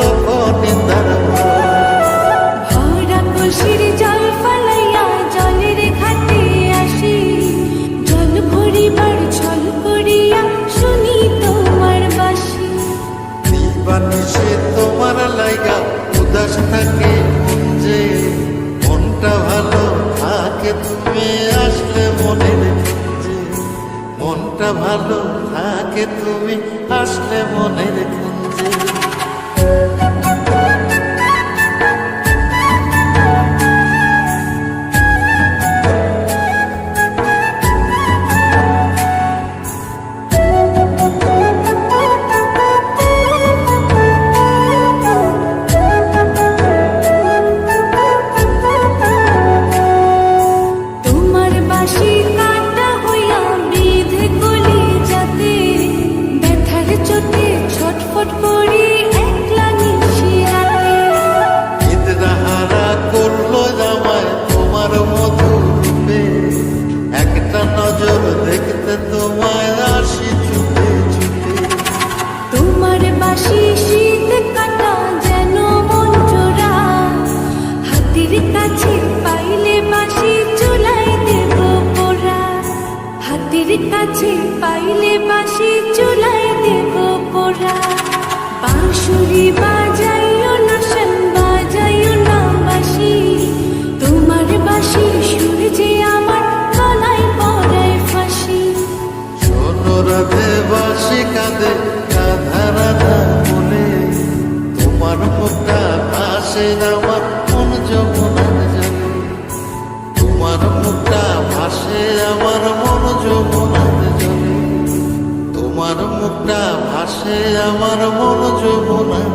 লক্ষ নিন্দার ভরা কলসির জল ফলাইয়া জলের ঘাটে আসি, জল ভরিবার ছল করিয়া শুনি তোমার বাঁশি। দিবানিশি তোমার লাইগা উদাস থাকে মন যে, মনটা ভালো থাকে তুমি আসলে মনের কুঞ্জে, মনটা ভালো থাকে তুমি আসলে মনের কুঞ্জে। তোমার বাঁশি কাটা হইয়া বিধে কলি যাতে, ব্যথার চোটে ছটফট করি একলা নিশি রাতে। নিদ্রাহারা করলো জামায় তোমার মধু রূপে, একটা নজর দেখতে তোমায় আসি ছুটে ছুটে। তোমার বাঁশি শীত কাটা যেন মন জোড়া, হাতির কাছে পাইলে বাঁশি চুলাই দেব পোড়া। হাতির কাছে পাইলে বাঁশি চুলাই দেব পোড়া। বাঁশুরি বাজাইও না শান, বাজাইও না বাঁশি, তোমার বাঁশি সুর যে আমার গলায় পড়ায় ফাঁসি। শোনো রাধে বাঁশি কাঁদে রাধা রাধা বলে, তোমার মুখটা ভাসে আমার মন যমুনার জলে, তোমার মুখটা ভাসে আমার মন যমুনার জলে, তোমার মুখটা ভাসে আমার মন যমুনার